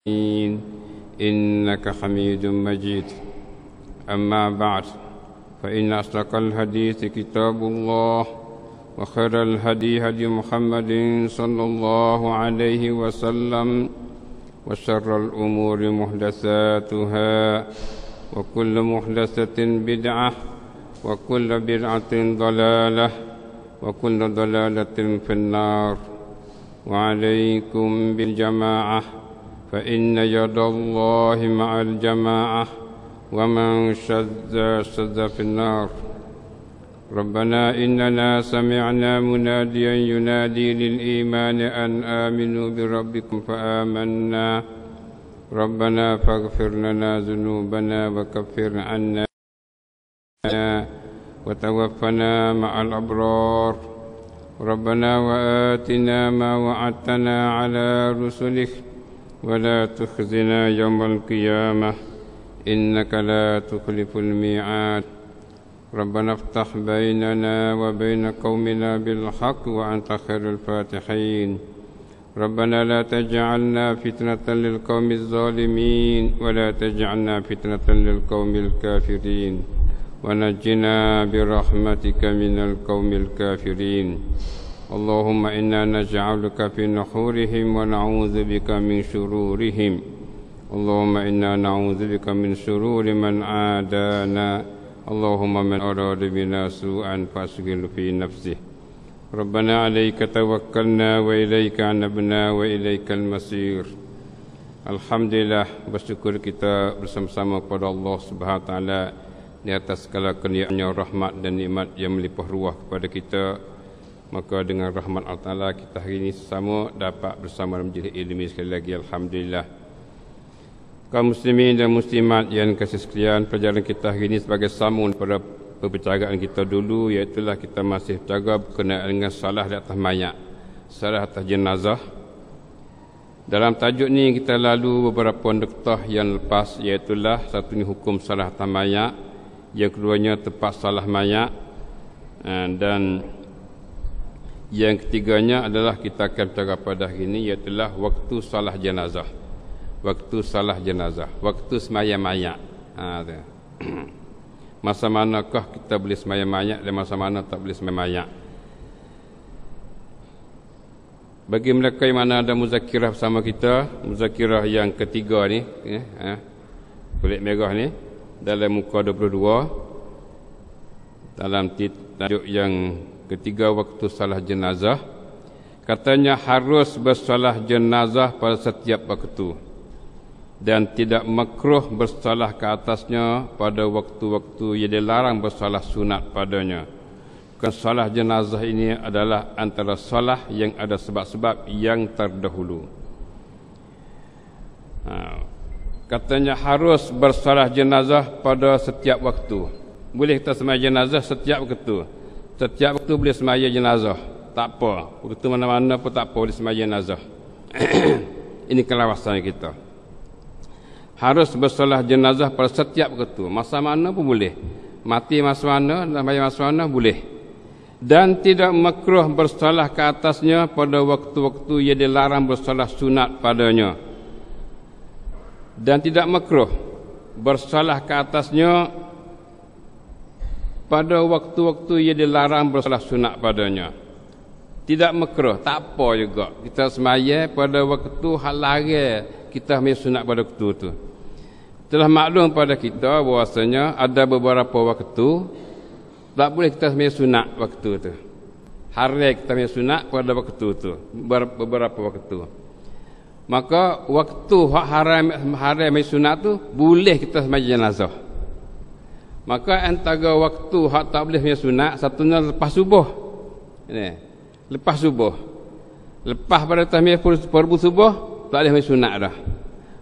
إنك حميد مجيد. أما بعد فإن أصدق الحديث كتاب الله وخير الهدي هدي محمد صلى الله عليه وسلم وشر الأمور محدثاتها وكل محدثة بدعة وكل بدعة ضلالة وكل ضلالة في النار. وعليكم بالجماعة فإن يد الله مع الجماعة ومن شذ في النار. ربنا إننا سمعنا مناديا ينادي للإيمان أن آمنوا بربكم فآمنا. ربنا فاغفر لنا ذنوبنا وكفر عنا وتوفنا مع الأبرار. ربنا وآتنا ما وعدتنا على رسلك ولا تخزنا يوم القيامة إنك لا تخلف الميعاد. ربنا افتح بيننا وبين قومنا بالحق وأنت خير الفاتحين. ربنا لا تجعلنا فتنة للقوم الظالمين ولا تجعلنا فتنة للقوم الكافرين ونجنا برحمتك من القوم الكافرين. اللهم إنا نجعلك في نحورهم ونعوذ بك من شرورهم. اللهم إنا نعوذ بك من شرور من عادانا. اللهم من أراد بنا سوءا فاشغل في نفسه. ربنا عليك توكلنا وإليك أنبنا وإليك المصير. Alhamdulillah, bersyukur kita bersama-sama kepada Allah Subhanahu Wa Taala di atas segala kurnia-Nya, rahmat dan nikmat yang melimpah ruah kepada kita. Maka dengan rahmat Allah Ta'ala kita hari ini sama dapat bersama dalam majlis ilmi sekali lagi. Alhamdulillah. Kaum muslimin dan muslimat yang kasih sekalian, pelajaran kita hari ini sebagai sambung pada perbincangan kita dulu, iaitulah kita masih berjaga berkenaan dengan salah di atas mayat, salah atas jenazah. Dalam tajuk ni kita lalu beberapa nuktah yang lepas, iaitulah satunya hukum salah atas mayat, yang keduanya tempat salah mayat, dan yang ketiganya adalah kita akan bicara pada hari ini, iaitulah waktu salah jenazah. Waktu salah jenazah, waktu semayang mayat. Masa manakah kita boleh semayang mayat dan masa mana tak boleh semayang mayat? Bagi mereka yang mana ada muzakirah bersama kita, muzakirah yang ketiga ni, kulit merah ni, dalam muka 22, dalam tajuk yang ketiga, waktu salah jenazah, katanya harus bersalah jenazah pada setiap waktu dan tidak makruh bersalah ke atasnya pada waktu-waktu yang dilarang bersalah sunat padanya. Bukan salah jenazah ini adalah antara salah yang ada sebab-sebab yang terdahulu. Katanya harus bersalah jenazah pada setiap waktu. Boleh kita semaya jenazah setiap waktu. Setiap waktu boleh semaya jenazah. Tak apa. Waktu mana-mana pun tak apa boleh semaya jenazah. Ini kelawasan kita. Harus bersalah jenazah pada setiap waktu. Masa mana pun boleh. Mati masa mana, semaya masa mana boleh. Dan tidak makruh bersalah ke atasnya pada waktu-waktu yang dilarang bersalah sunat padanya. Dan tidak makruh bersalah ke atasnya pada waktu-waktu yang dilarang bersalah sunat padanya. Tidak makruh, tak apa juga. Kita semaya pada waktu hal larang kita semaya sunat pada waktu itu. Telah maklum pada kita bahwasanya ada beberapa waktu tak boleh kita semaya sunat waktu itu. Hari kita semaya sunat pada waktu itu, beberapa waktu. Maka waktu hak haram semaya sunat tu boleh kita semaya jenazah. Maka antara waktu hak tak boleh semaya sunat, satunya lepas subuh. Ini, lepas subuh. Lepas pada tahmiyah fardu subuh tak boleh semaya sunat dah.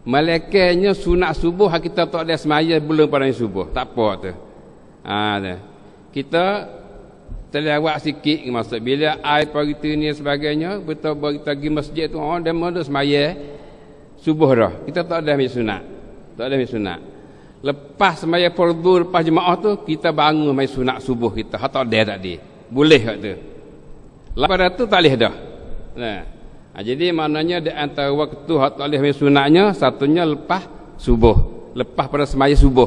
Malaikatnya sunat subuh kita tak ada semaya belum pada subuh. Tak apa tu. Kita terlewat sikit maksud bila air pagi tu ni sebagainya, betul kita pergi masjid tu dan ada semaya subuh dah. Kita tak ada semaya sunat. Tak ada semaya sunat. Lepas semaya fardu, lepas jemaah tu kita bangun semaya sunat subuh kita. Tak ada tadi. Boleh kat tu. Lepas tu tak boleh dah. Nah. Jadi maknanya di antara waktu hak tak boleh sunatnya, satunya lepas subuh, lepas pada semaya subuh.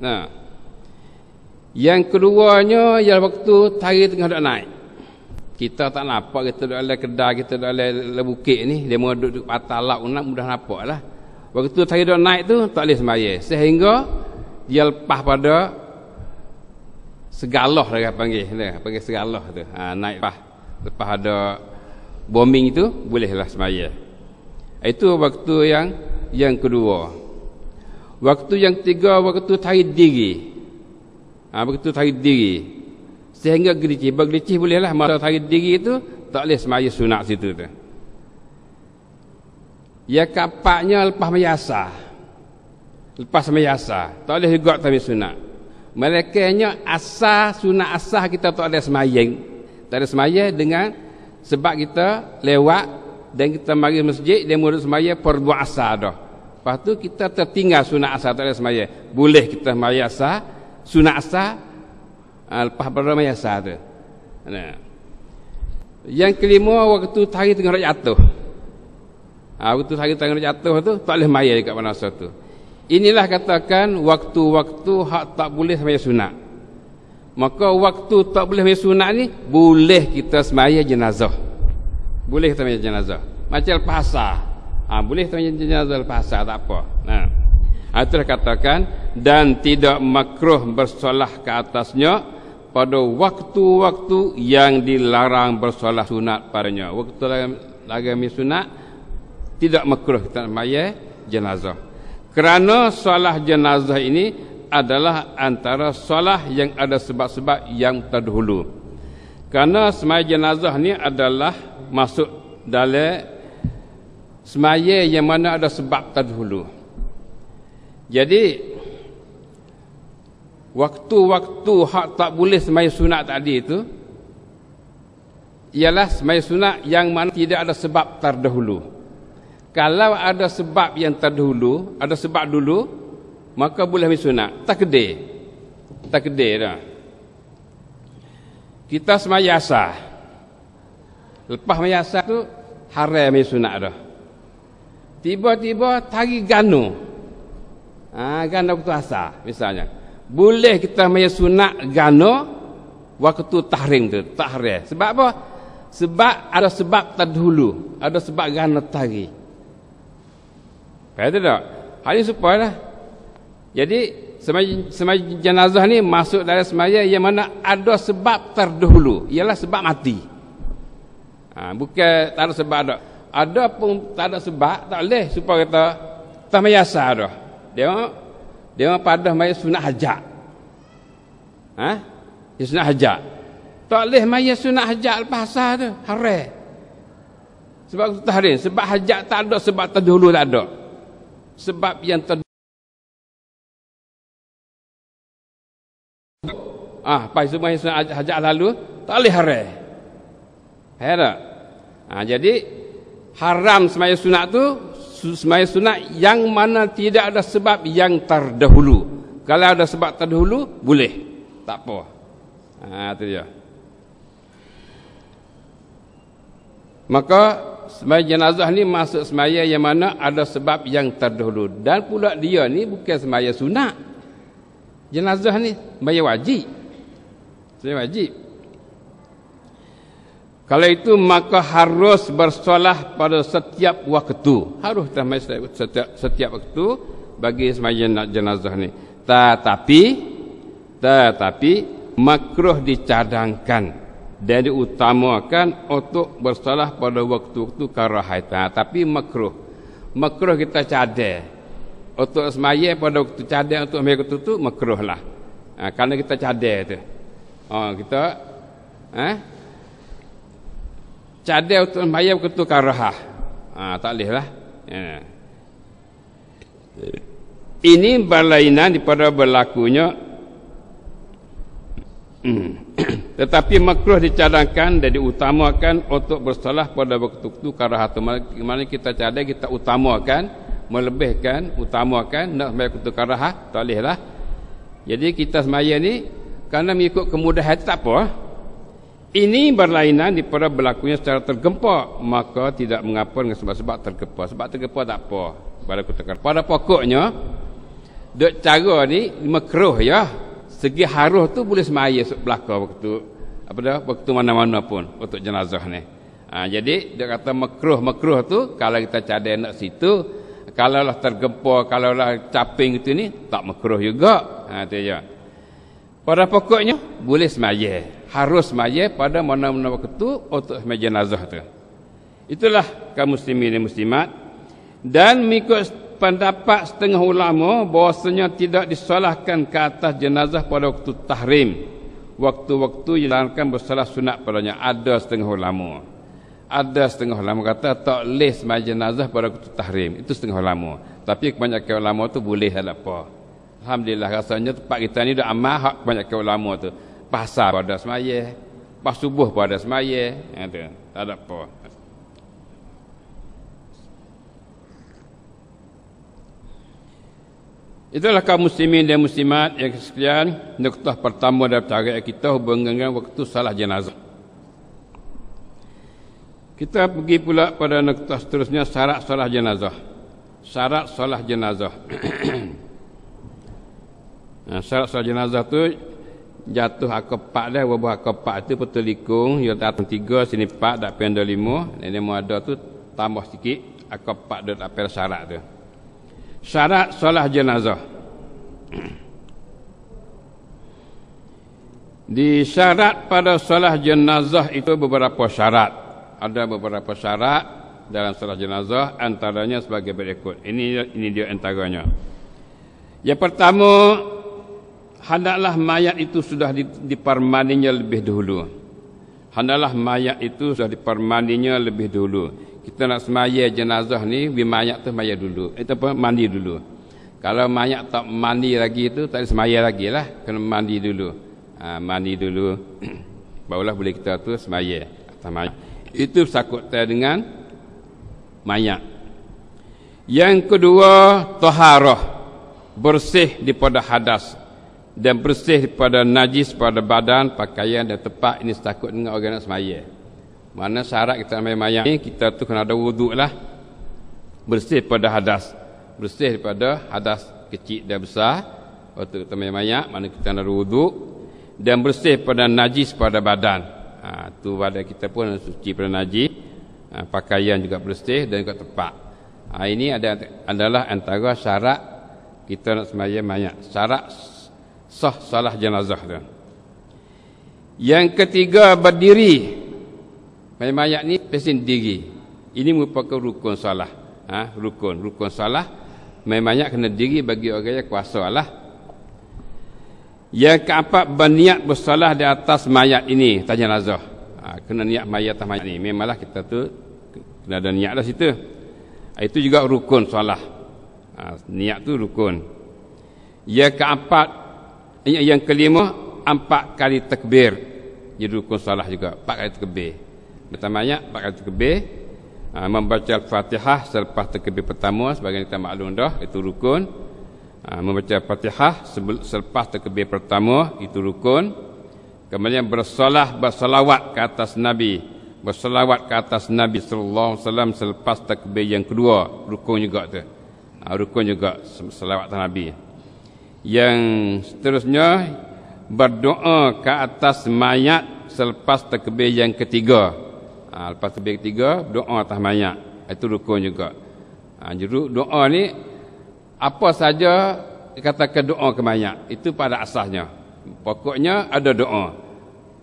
Nah, yang keduanya ialah waktu hari tengah dak naik. Kita tak nampak, kita duduk dalam kedai, kita duduk dalam bukit ni, dia mau duduk patah laut nak mudah nampak lah. Waktu hari dak naik tu tak boleh semaya, sehingga dia lepas pada segaloh dia panggil segaloh tu. Naik lepas ada bombing itu bolehlah semaya. Itu waktu yang kedua. Waktu yang ketiga waktu tarik diri. Waktu tarik diri sehingga gelicih, bergelicih bolehlah. Masa tarik diri itu tak boleh semaya sunat situ tu. Ya kapaknya lepas mayasa. Lepas mayasa tak boleh juga tarik sunat. Melekanya asal sunat asal kita tak ada semayang. Tak ada semaya dengan sebab kita lewat dan kita mari masjid, dia mula semaya fardu asar dah. Lepas tu kita tertinggal sunat asar, tak ada semaya. Boleh kita semaya asar, sunat asar lepas pada semaya asar tu. Nah. Yang kelima waktu hari tengah nak jatuh. Waktu hari tengah nak jatuh tu tak boleh semaya dekat masa tu. Inilah katakan waktu-waktu hak tak boleh semaya sunat. Maka waktu tak boleh semaya sunat ni boleh kita semaya jenazah. Boleh kita semaya jenazah. Macam lepas asar. Boleh kita semaya jenazah lepas asar, tak apa. Itulah katakan dan tidak makruh bersolah ke atasnya pada waktu-waktu yang dilarang bersolah sunat padanya. Waktu lagi sunat tidak makruh kita semaya jenazah. Kerana solah jenazah ini adalah antara solah yang ada sebab-sebab yang terdahulu. Kerana semaya jenazah ni adalah masuk dalam semaya yang mana ada sebab terdahulu. Jadi waktu-waktu hak tak boleh semaya sunat tadi itu ialah semaya sunat yang mana tidak ada sebab terdahulu. Kalau ada sebab yang terdahulu, ada sebab dulu, maka boleh sunat. Tak kedai dah. Kita semaya asar. Lepas semaya asar tu haram sunat dah. Tiba-tiba tari ganu. Ganu waktu asar misalnya. Boleh kita semaya sunat ganu waktu tahrim tu, tak haram. Sebab apa? Sebab ada sebab terdahulu, ada sebab ganu tari. Faham tak? Hal ini supaya jadi semaya jenazah ni masuk dalam semaya yang mana ada sebab terdahulu, ialah sebab mati. Bukan tak ada sebab ada. Ada pun tak ada sebab, tak boleh supaya kita tak mayasa dah. Dia pada maya sunat hajat. Dia sunat hajat. Tak boleh maya sunat hajat lepas asar tu, haram. Sebab tahrim, sebab hajat tak ada, sebab terdahulu tak ada. Sebab yang pas semua hajat lalu tak boleh haram. Tak? Jadi haram semaya sunat tu semaya sunat yang mana tidak ada sebab yang terdahulu. Kalau ada sebab terdahulu boleh. Tak apa. Itu dia. Maka semaya jenazah ni masuk semaya yang mana ada sebab yang terdahulu. Dan pula dia ni bukan semaya sunat. Jenazah ni semaya wajib. Semaya wajib. Kalau itu maka harus bersolah pada setiap waktu. Harus setiap waktu bagi semaya jenazah ni. Tetapi makruh dicadangkan dan diutamakan untuk bersolah pada waktu-waktu karahatan. Tapi makruh kita cadar untuk semaya pada waktu cadar, untuk semaya waktu tu makruh lah. Kerana kita cadar tu kita cadar untuk semaya waktu karahah. Tak boleh lah. Ini berlainan daripada berlakunya tetapi makruh dicadangkan dan diutamakan untuk bersolah pada waktu-waktu karahat. Mana kita cadar, kita utamakan, utamakan nak semaya waktu karahat, tak boleh lah. Jadi kita semaya ni kerana mengikut kemudahan tak apa. Ini berlainan daripada berlakunya secara tergempar, maka tidak mengapa dengan sebab-sebab tergempar. Sebab tergempar tak apa. Pada pokoknya dek cara ni makruh ya. Segi haruh tu boleh semaya belaka waktu mana-mana pun untuk jenazah ni. Jadi dia kata makruh tu kalau kita cadai nak situ, kalau lah tergempar, kalau lah caping itu ni tak makruh juga. Tu je. Pada pokoknya boleh semaya, harus semaya pada mana-mana waktu untuk semaya jenazah tu. Itulah kaum muslimin dan muslimat. Dan mengikut pendapat setengah ulama bahwasanya tidak disolahkan ke atas jenazah pada waktu tahrim, waktu-waktu yang dilarangkan bersolat sunat padanya. Ada setengah ulama kata tak boleh sembahyang jenazah pada waktu tahrim. Itu setengah ulama. Tapi kebanyakan ulama tu boleh, tak apa. Alhamdulillah, rasanya tempat kita ni dah amal hak kebanyakan ulama tu. Pasar pada sembahyang, pas subuh pada sembahyang, tak ada apa. Itulah kaum muslimin dan muslimat yang sekalian, nuktah pertama dalam tarikh kita hubungan dengan waktu salat jenazah. Kita pergi pula pada nuktah seterusnya, syarat salat jenazah. Syarat salat jenazah. Syarat salat jenazah tu jatuh akapak dah, wabah akapak tu petelikung, dia datang 3 sini 4 dak pendek 5, ini mau ada tu tambah sikit akapak dak apel syarat tu. Syarat solat jenazah. Di syarat pada solat jenazah itu beberapa syarat. Ada beberapa syarat dalam solat jenazah, antaranya sebagai berikut. Ini dia antaranya. Yang pertama, hendaklah mayat itu sudah dipermandinya lebih dahulu. Hendaklah mayat itu sudah dipermandinya lebih dahulu. Kita nak semaya jenazah ni, mayat tu semaya dulu. Itu apa? Mandi dulu. Kalau mayat tak mandi lagi tu, tak semaya lagi lah. Kena mandi dulu. Mandi dulu. Barulah boleh kita tu semaya atas mayat. Itu sakut dengan mayat. Yang kedua, taharah. Bersih daripada hadas. Dan bersih daripada najis pada badan, pakaian dan tempat. Ini sakut dengan orang nak semaya. Mana syarat kita ambil mayat ni, kita tu kena ada wuduk lah. Bersih pada hadas. Bersih daripada hadas kecil dan besar. Waktu kita ambil mayat, mana kita ada wuduk. Dan bersih pada najis pada badan. Tu badan kita pun suci pada najis. Pakaian juga bersih dan juga tempat. Ini adalah antara syarat kita nak sembahyang mayat. Syarat sah salat jenazah tu. Yang ketiga, berdiri. Mayat ni pesin diri. Ini merupakan rukun solat. Rukun solat. Mayat kena diri bagi orang yang kuasa lah. Yang keempat, berniat bersolat di atas mayat ini, atas jenazah. Kena niat mayat atas mayat ni. Memanglah kita tu kena ada niat lah situ. Itu juga rukun solat. Niat tu rukun. Yang keempat, yang kelima, 4 kali takbir. Jadi rukun solat juga, 4 kali takbir. Pertamanya 4 kali takbir, membaca Al-Fatihah selepas takbir pertama, sebagai kita maklum dah, itu rukun. Membaca Al-Fatihah selepas takbir pertama, itu rukun. Kemudian bersalawat ke atas Nabi, bersalawat ke atas Nabi sallallahu alaihi wasallam selepas takbir yang kedua, rukun juga tu. Rukun juga salawat atas Nabi. Yang seterusnya, berdoa ke atas mayat selepas takbir yang ketiga. Lepas takbir ketiga, doa atas mayat. Itu rukun juga. Jadi doa ni, apa saja dikatakan doa ke mayat, itu pada asasnya. Pokoknya ada doa.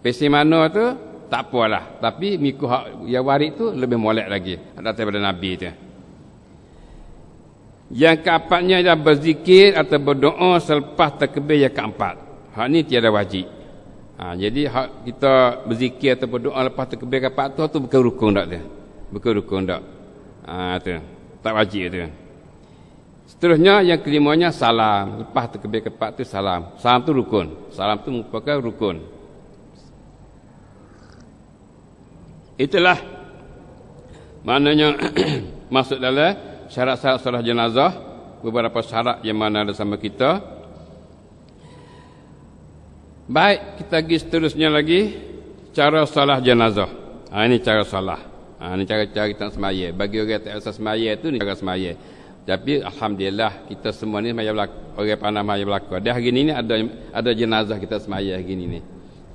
Pesi mana tu, tak apalah. Tapi mikuh yang warid tu lebih molek lagi. Ada daripada Nabi tu. Yang keempatnya adalah berzikir atau berdoa selepas takbir yang keempat. Hak ni tiada wajib. Jadi hak kita berzikir atau berdoa lepas takbir keempat tu bukan rukun dak dia. Bukan rukun dak. Tu. Tak wajib tu. Seterusnya yang kelimanya salam. Lepas takbir keempat tu salam. Salam tu rukun. Salam tu merupakan rukun. Itulah maknanya masuk dalam syarat-syarat solat jenazah. Beberapa syarat yang mana ada sama kita. Baik, kita pergi seterusnya lagi. cara solat jenazah. Ini cara solat. Ini cara kita semaya. Bagi orang tak usah semaya tu ni cara semaya. Tapi alhamdulillah kita semua ni maya belaka, orang pandai maya belaka. Dah hari ni ada jenazah kita semaya hari ni.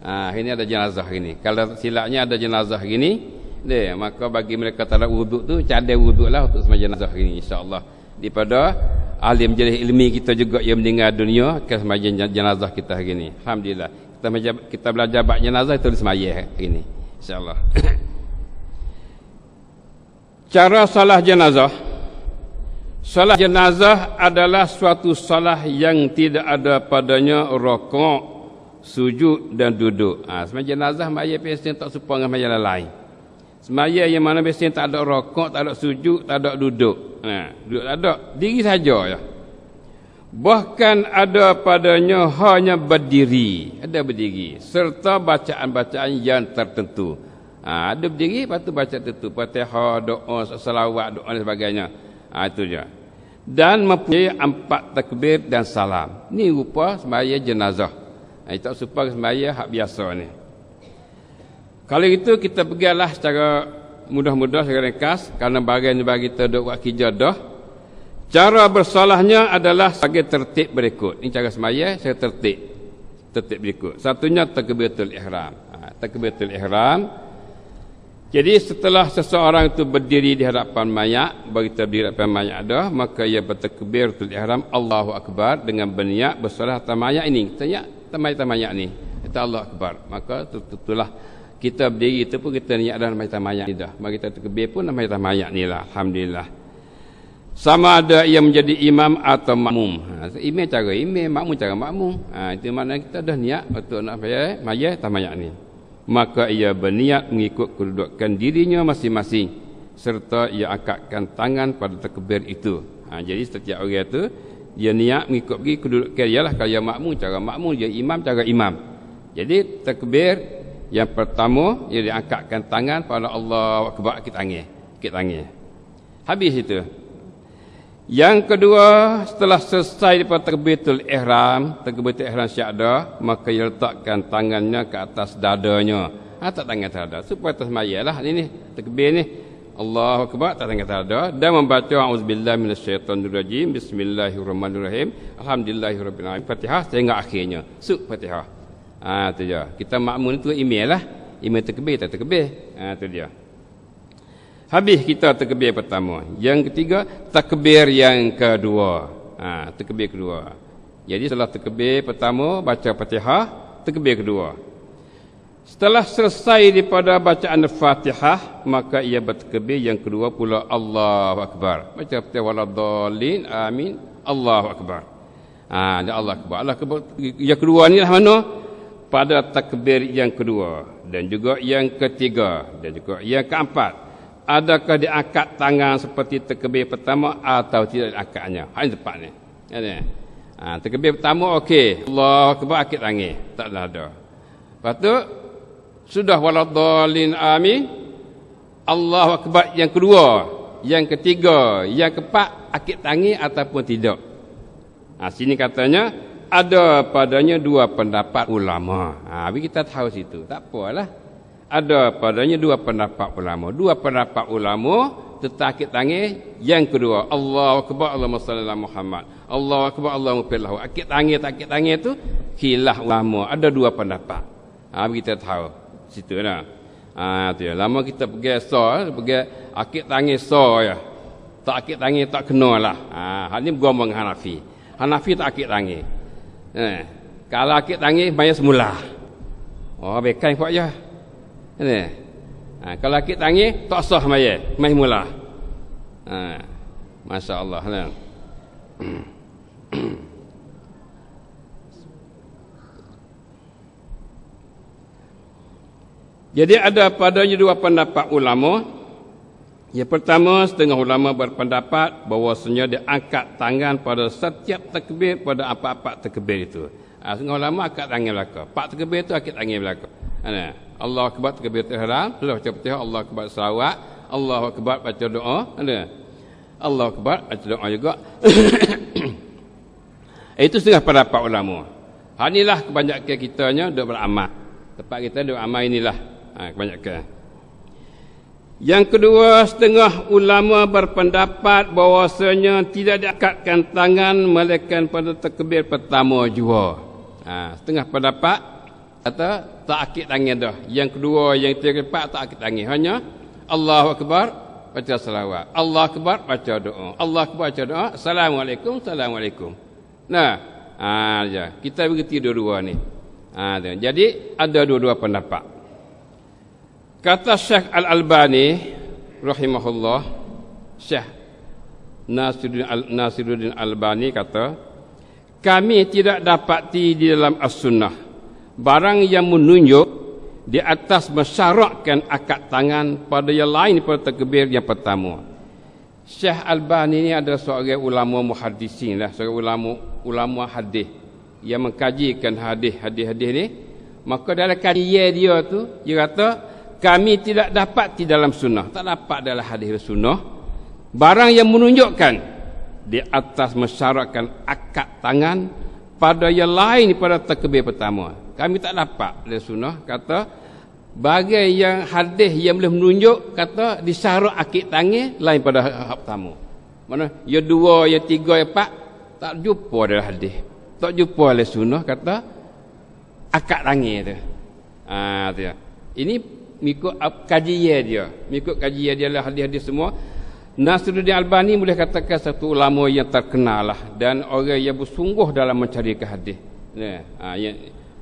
Hari ni ada jenazah hari ni. Kalau silapnya ada jenazah hari ni, maka bagi mereka tak ada wuduk tu, cadai wuduklah untuk semaya jenazah hari ni insya-Allah. Daripada ahli majlis ilmi kita juga yang meninggal dunia akan semaya jenazah kita hari ni. Alhamdulillah. Kita belajar bab jenazah itu semaya hari ni insya-Allah. Cara solat jenazah. Solat jenazah adalah suatu solat yang tidak ada padanya rukuk, sujud dan duduk. Semaya jenazah maya biasanya tak serupa dengan maya lain. Semaya yang mana biasanya tak ada rukuk, tak ada sujud, tak ada duduk. Duduk tak ada, diri saja ya. Bahkan ada padanya hanya berdiri, ada berdiri serta bacaan-bacaan yang tertentu. Ada berdiri, lepas tu baca tertentu, Fatihah, doa, salawat, doa dan sebagainya. Itu je. Dan mempunyai 4 takbir dan salam. Ni rupa semaya jenazah. Itu supaya semaya hak biasa ni. Kalau itu kita pergilah secara mudah-mudah, secara ringkas, kerana bagian bagi kita duk buat kerja dah. Cara bersolahnya adalah sebagai tertib berikut. Ini cara semaya secara tertib. Tertib berikut. Satunya takbiratul ihram. Takbiratul ihram. Jadi setelah seseorang itu berdiri di hadapan mayat, bagi kita berdiri di hadapan mayat dah, maka ia bertakbiratul ihram Allahu akbar dengan berniat bersolat atas mayat ini. Kita niat atas mayat ni. Kita Allahu akbar. Maka tentulah kita berdiri itu pun kita niat dalam mayat ni dah. Bagi kita takbir pun dalam mayat ni lah. Alhamdulillah. Sama ada ia menjadi imam atau makmum. Imam cara imam, makmum cara makmum. Itu makna kita dah niat untuk nak mayat atas mayat ni. Maka ia berniat mengikut kedudukan dirinya masing-masing serta ia angkatkan tangan pada takbir itu. Jadi setiap orang itu dia niat mengikut kedudukan ialah kalau dia makmum cara makmum, dia imam cara imam. Jadi takbir yang pertama ia diangkatkan tangan pada Allahu akbar, akit tangan. Habis itu. Yang kedua, setelah selesai daripada takbiratul ihram syahadah, maka ia letakkan tangannya ke atas dadanya. Tak tangan dada, supaya tersemayalah ini takbir ni. Allahu akbar, tak tangan dada, dan membaca auzubillahi minasyaitonirrajim, bismillahirrahmanirrahim, alhamdulillahirabbil alamin, Fatihah sehingga akhirnya. Fatihah. Itu je. Kita makmum itu email lah. Email takbir tak takbir. Itu dia. Habis kita takbir pertama. Yang ketiga, takbir yang kedua. Takbir kedua. Jadi setelah takbir pertama, baca Fatihah, takbir kedua. Setelah selesai daripada bacaan Fatihah, maka ia bertakbir yang kedua pula Allahu Akbar. Baca Fatihah waladhdallin, amin, Allahu Akbar. Dan Allah Akbar. Allah Akbar. Yang kedua ni lah mana? Pada takbir yang kedua. Dan juga yang ketiga. Dan juga yang keempat. Adakah diangkat tangan seperti takbir pertama atau tidak diangkatnya? Ini tepat ni. Takbir pertama okey. Allahu Akbar, angkat tangan. Taklah ada. Lepas tu sudah waladhdallin amin. Allahu Akbar yang kedua, yang ketiga, yang keempat angkat tangan ataupun tidak. Sini katanya ada padanya 2 pendapat ulama. Kita tahu situ. Tak apalah. Ada padanya 2 pendapat ulama. 2 pendapat ulama tentang akid tangan yang kedua. Allahu Akbar, Allahumma salli ala Muhammad. Allahu Akbar, Allahumma fir lahu. Akid tangan tak akid tangan tu khilaf ulama. Ada 2 pendapat. Kita tahu situ dah. Tu ya. Lama kita pergi akid tangan ya. Tak akid tangan tak kenalah. Hal ni bergabung dengan Hanafi. Hanafi tak akid tangan. Kalau akid tangan bayar semula. Bekai kuat je. Kalau akid tangan tak sah maya, mai mula. Masya-Allah lah. Jadi ada padanya 2 pendapat ulama. Yang pertama, setengah ulama berpendapat bahawasanya dia angkat tangan pada setiap takbir pada apa-apa takbir itu. Setengah ulama angkat tangan belaka. 4 takbir itu angkat tangan belaka. Allahu Akbar takbiratul ihram, sudah baca Fatihah, Allahu Akbar salawat, Allahu Akbar baca doa, Allahu Akbar baca doa juga. Itu setengah pendapat ulama. Inilah kebanyakan kitanya duk beramal. Tempat kita duk amal inilah. Kebanyakan. Yang kedua, setengah ulama berpendapat bahawasanya tidak diakatkan tangan melainkan pada takbir pertama jua. Setengah pendapat kata tak akid tangan dah. Yang kedua, yang ketiga, tak akid tangan. Hanya Allahu Akbar, baca salawat. Allah Akbar, baca doa. Allah Akbar, baca doa. Assalamualaikum, assalamualaikum. Kita berhenti dua-dua ni. Jadi ada dua-dua pendapat. Kata Syekh Al-Albani rahimahullah, Syekh Nasiruddin Al-Albani kata, kami tidak dapati di dalam as-sunnah barang yang menunjuk di atas mensyaratkan akad tangan pada yang lain pada takbir yang pertama. Syekh Albani ni adalah seorang ulama muhaddisin lah, seorang ulama hadis yang mengkajikan hadis ni. Maka dalam kajian dia tu, dia kata kami tidak dapat di dalam sunnah, tak dapat dalam hadis sunnah barang yang menunjukkan di atas mensyaratkan akad tangan pada yang lain pada takbir pertama. Kami tak dapat dalam sunnah kata bagai yang hadis yang boleh menunjuk kata disyarat akid tangan lain pada hak pertama. Mana yang dua, yang tiga, yang empat tak jumpa dalam hadis. Tak jumpa dalam sunnah kata akad tangan tu. Tu. Ini mengikut kajian dia. Mengikut kajian dia lah hadis-hadis semua. Nasiruddin Albani boleh katakan satu ulama yang terkenal lah dan orang yang bersungguh dalam mencari hadis.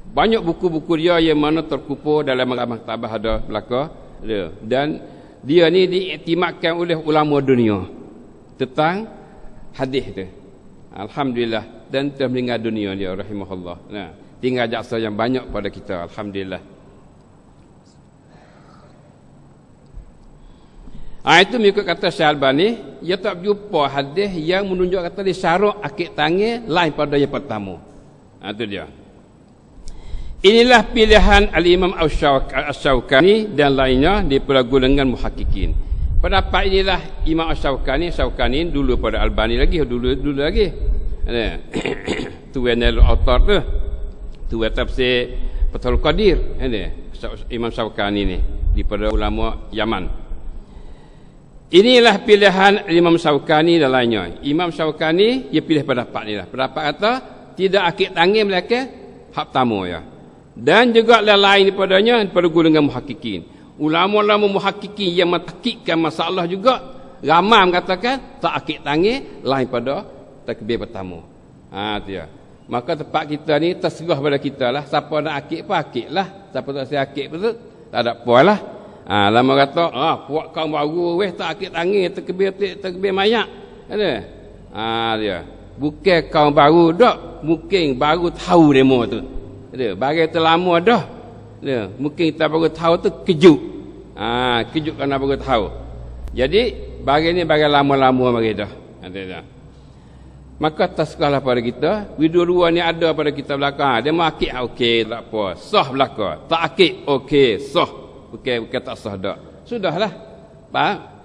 Banyak buku-buku dia yang mana terkumpul dalam maktabah ada belaka. Dan dia ni diiktimadkan oleh ulama dunia tentang hadis tu. Alhamdulillah, dan telah meninggal dunia dia rahimahullah. Tinggal jaksa yang banyak pada kita, alhamdulillah. Itu mengikut kata Syekh Albani, ia tak jumpa hadis yang menunjuk kata disyarat akid tangan lain pada yang pertama. Itu dia. Inilah pilihan Al-Imam Asy-Syaukani dan lainnya di golongan muhakkikin. Pendapat inilah Imam Asy-Syaukani dulu pada Albani lagi, dulu lagi. Tu Nailul Autar tu tafsir Fathul Qadir. Imam Syaukani ni di pada ulama Yaman. Inilah pilihan Imam Syaukani dan lainnya. Imam Syaukani dia pilih pendapat ni lah. Pendapat kata tidak akid tangan melainkan hak pertama ya. Dan juga lain daripadanya daripada golongan muhakkikin. Ulama-ulama muhakkikin yang mentakikkan masalah juga ramai mengatakan tak akid tangan lain pada takbir pertama. Dia. Maka tempat kita ni terserah pada kita lah. Siapa nak akid pun akid lah. Siapa tak saya akid pun tak ada apa lah. Lama kata, buat kaum baru tak akid tangan takbir mayat. Ada. Dia. Bukan kaum baru dak, mungkin baru tahu demo tu. Ada. Bagi terlama dah. Dia. Mungkin kita baru tahu tu kejut. Kejut kerana baru tahu. Jadi bagi ni bagi lama-lama bagi dah. Ada dah. Maka terserahlah pada kita. Dua-dua ni ada pada kita belakang. Dia mau akid okey tak apa. Sah belaka. Tak akid okey, sah. Bukan tak sah dak. Sudahlah.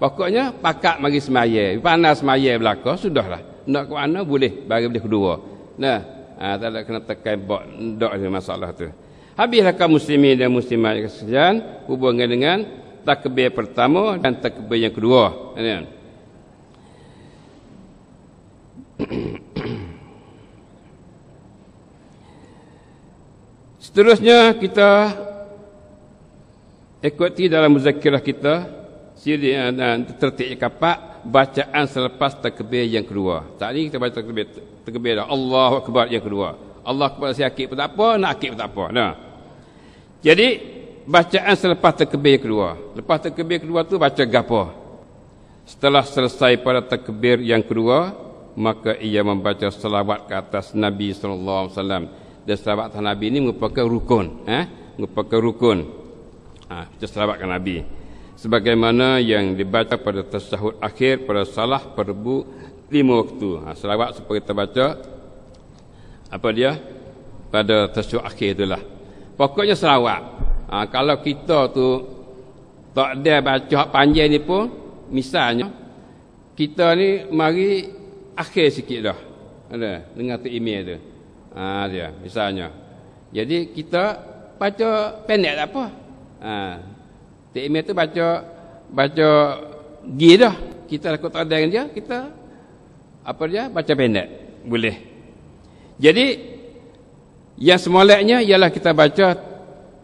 Pokoknya pakat mari semaya. Panas semaya belaka sudahlah. Nak ke mana boleh bagi boleh kedua. Tak ada kena tekan dak masalah tu. Habislah kaum muslimin dan muslimat sekalian hubungan dengan takbir pertama dan takbir yang kedua. Seterusnya kita ikuti dalam muzakirah kita tertib kapak bacaan selepas takbir yang kedua. Tadi kita baca takbir dah Allahu Akbar yang kedua. Allah Akbar si akid pun tak apa, nak akid pun tak apa. Jadi bacaan selepas takbir yang kedua. Lepas takbir kedua tu baca gapo? Setelah selesai pada takbir yang kedua, maka ia membaca selawat ke atas Nabi sallallahu alaihi wasallam. Dan selawat atas Nabi ini merupakan rukun, merupakan rukun. Baca selawat ke Nabi. Sebagaimana yang dibaca pada tasyahud akhir pada salah fardu 5 waktu. Selawat seperti kita baca apa dia? Pada tasyahud akhir itulah. Pokoknya selawat. Kalau kita tu tak ada baca panjang ni pun, misalnya kita ni mari akhir sikit dah. Ada dengar tu email tu. Dia misalnya. Jadi kita baca pendek tak apa. Ta'mir tu baca gi dah. Kita takut tak ada dengan dia, kita apa dia? Baca pendek. Boleh. Jadi yang semoleknya ialah kita baca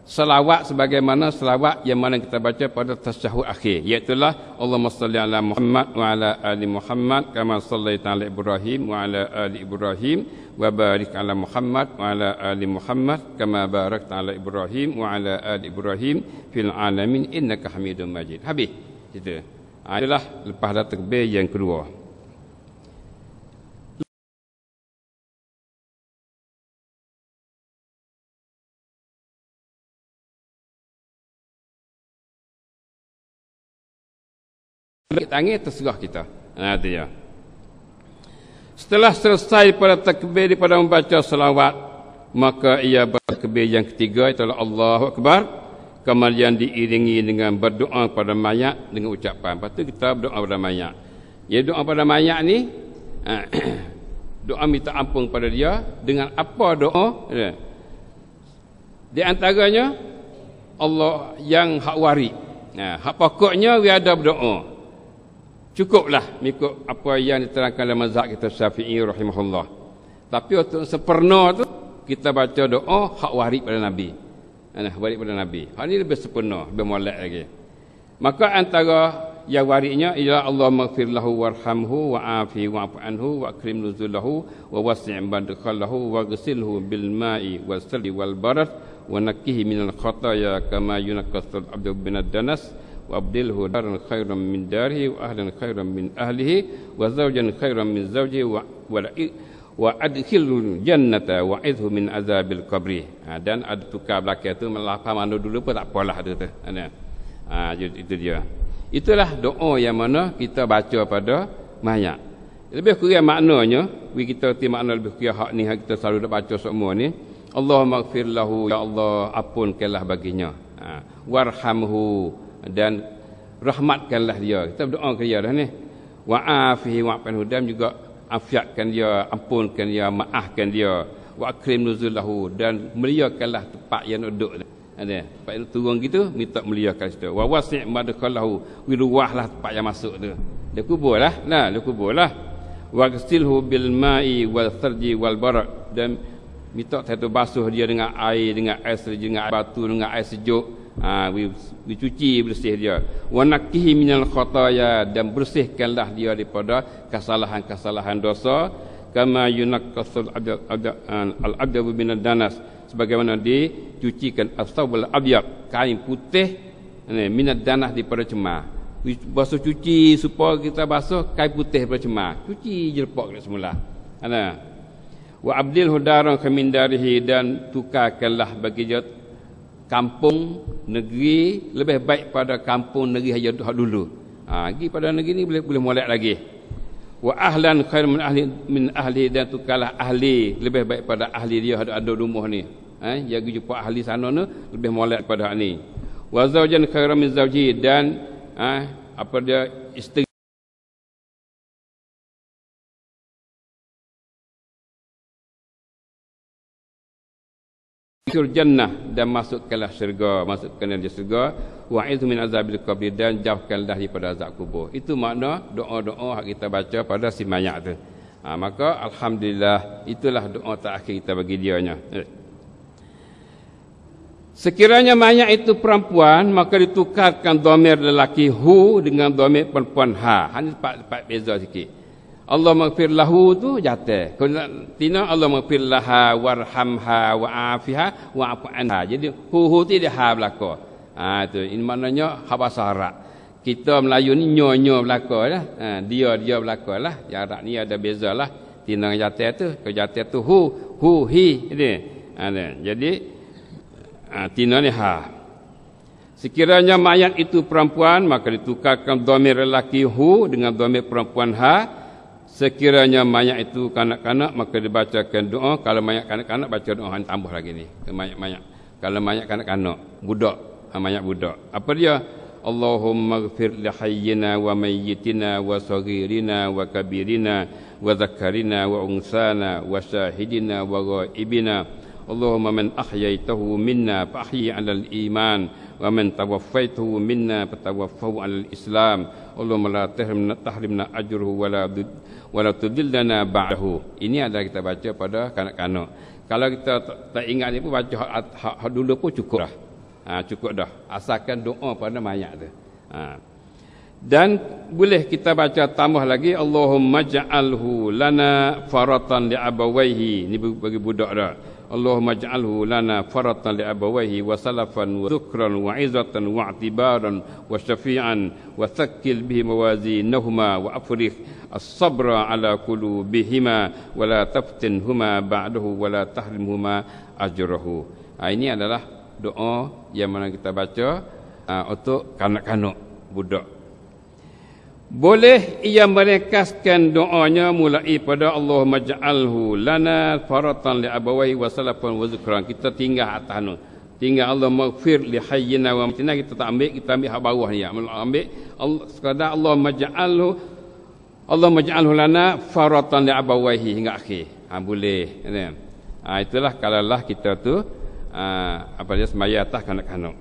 selawat sebagaimana selawat yang mana kita baca pada tasyahud akhir, iaitu Allahumma salli ala Muhammad wa ala ali Muhammad kama sallaita ala Ibrahim wa ala ali Ibrahim wa barik ala Muhammad wa ala ali Muhammad kama barakta ala Ibrahim wa ala ali Ibrahim fil alamin innaka Hamidum Majid. Habis cerita. Adalah lepas dah takbir yang kedua. Tangan terserah kita. Itu ya. Setelah selesai pada takbir daripada membaca selawat, maka ia bertakbir yang ketiga, itulah Allahu Akbar. Kemudian diiringi dengan berdoa pada mayat dengan ucapan. Lepas tu kita berdoa pada mayat. Ya, doa pada mayat ni doa minta ampun pada dia dengan apa doa? Di antaranya Allah yang hak waris. Hak pokoknya we ada berdoa. Cukuplah mengikut apa yang diterangkan dalam mazhab kita Syafi'i rahimahullah. Tapi untuk sempurna tu kita baca doa hak waris pada Nabi. Waris pada Nabi. Hak ni lebih sempurna, lebih molek lagi. Maka antara yang warisnya ialah Allahumma ighfir lahu warhamhu wa'afi wa'fu anhu wa akrim nuzulahu wa wasi' madkhalahu wa ghsilhu bil ma'i wal salji wal barad wa nakkihi minal khataaya kama yunqasul abdu binad danas wa abdilhu daran khairan min darihi wa ahlan khairan min ahlihi wa zawjan khairan min zawjihi wa adkhilhu jannata wa idhu min azabil qabri. Dan ada tukar belakang tu melafaz mana dulu pun tak apalah tu. Itu dia. Itulah doa yang mana kita baca pada mayat. Lebih kurang maknanya, kita reti makna lebih kurang hak ni kita selalu nak baca semua ni. Allahumma ighfir lahu, ya Allah ampunkanlah baginya. Warhamhu, dan rahmatkanlah dia. Kita berdoa ke dia dah ni. Wa afihi wa panhu, dan juga afiatkan dia, ampunkan dia, maafkan dia. Wa akrim nuzulahu, dan muliakanlah tempat yang duduk. Tempat yang turun gitu, minta muliakan situ. Wa wasi' madkhalahu, wiruahlah tempat yang masuk tu. Dia kuburlah. Dia kuburlah. Wa ghsilhu bil ma'i wal tharji wal barad, dan minta satu basuh dia dengan air sejuk, dengan air batu, dengan air sejuk. Dicuci bersih dia. Wa nakkihi minal khataaya, dan bersihkanlah dia daripada kesalahan-kesalahan dosa. Kama yunqasul al-abdu minad danas, sebagaimana dicucikan as-saubul abyad, kain putih minad danas daripada cemar. Basuh cuci supaya kita basuh kain putih daripada cemar. Cuci jerpok semula. Wa abdilhu daran min darihi, dan tukarkanlah bagi dia kampung negeri lebih baik pada kampung negeri hanya dulu. Pergi pada negeri ni boleh molek lagi. Wa ahlan khair min ahli, dan tukarlah ahli lebih baik pada ahli dia ada rumah ni. Jaga jumpa ahli sana ni lebih molek pada ni. Wa zawjan khairan min zawji, dan apa dia isteri jannah, dan masukkanlah syurga, masukkanlah dia syurga. Wa idzu min azabil qabr, dan jauhkanlah daripada azab kubur. Itu makna doa-doa yang kita baca pada si mayat tu. Maka alhamdulillah, itulah doa terakhir kita bagi dianya. Sekiranya mayat itu perempuan, maka ditukarkan dhamir lelaki hu dengan dhamir perempuan ha. Ini empat beza sikit. Allah maghfir lahu tu jatuh. Kalau tina Allah maghfir laha warhamha wa'afiha wa'fu anha. Jadi hu tu dia ha belaka. Tu ini maknanya ha bahasa Arab. Kita Melayu ni nyo belaka dah. Dia belaka lah. Yang Arab ni ada bezalah. Tina jatuh tu, kalau jatuh tu hu hi ni. Jadi tina ni ha. Sekiranya mayat itu perempuan, maka ditukarkan dhamir lelaki hu dengan dhamir perempuan ha. Sekiranya mayat itu kanak-kanak, maka dibacakan doa. Kalau mayat kanak-kanak, baca doa tambah lagi ni. Mayat-mayat. Kalau mayat kanak-kanak, budak, mayat budak. Apa dia? Allahumma ighfir li hayyina wa mayyitina wa saghirina wa kabirina wa zakarina wa unsana wa syahidina wa ghaibina. Allahumma man ahyaitahu minna fa ahyi 'alal iman wa man tawaffaitahu minna fa tawaffahu 'alal islam. Allahumma la tahrimna ajruhu wa la tudillana ba'dahu. Ini adalah kita baca pada kanak-kanak. Kalau kita tak ingat ni pun baca hak dulu pun cukup dah. Cukup dah. Asalkan doa pada mayat tu. Dan boleh kita baca tambah lagi, Allahumma ja'alhu lana faratan li abawaihi. Ni bagi budak dah. Allahumma ja'alhu lana faratan li abawaihi wa salafan wa dhukran wa izatan wa i'tibaran wa syafi'an wa thakkil bihi mawazinahuma wa afriq as-sabra ala qulubihima wa la taftinhuma ba'dahu wa la tahrimhuma ajrahu. Ini adalah doa yang mana kita baca untuk kanak-kanak budak. Boleh ia merekaskan doanya mulai pada Allahumma ja'alhu lana faratan li abawaihi wa salafan wa zikran. Kita tinggal atas tu. Tinggal Allah maghfir li hayyina wa matina, kita tak ambil, kita ambil hak bawah ni. Ambil sekadar Allahumma ja'alhu lana faratan li abawaihi hingga akhir. Boleh. Itulah kalaulah kita tu semaya atas kanak-kanak.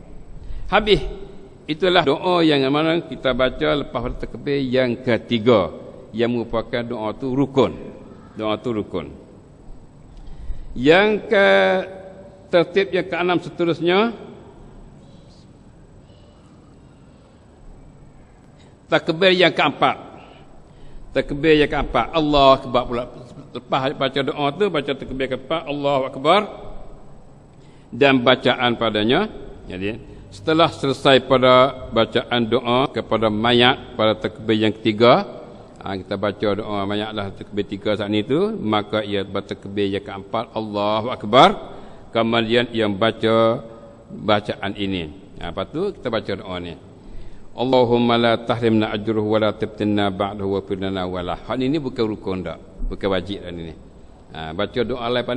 Habis. Itulah doa yang mana kita baca lepas takbir yang ketiga, yang merupakan doa tu rukun. Doa tu rukun. Yang ke tertib yang ke-6 seterusnya, takbir yang ke-4. Takbir yang ke-4, Allah Akbar pula. Lepas baca doa tu, baca takbir ke-4, Allahu Akbar, dan bacaan padanya. Jadi setelah selesai pada bacaan doa kepada mayat pada takbir yang ketiga, kita baca doa mayat dah takbir 3 saat ni tu, maka ia bertakbir yang keempat, Allahu Akbar, kemudian ia baca bacaan ini. Lepas tu kita baca doa ni, Allahumma la tahrimna ajruhu wa la tabtinna ba'dahu wa firlana wala. Hak ni bukan rukun dak, bukan wajib dah ni. Baca doa lepas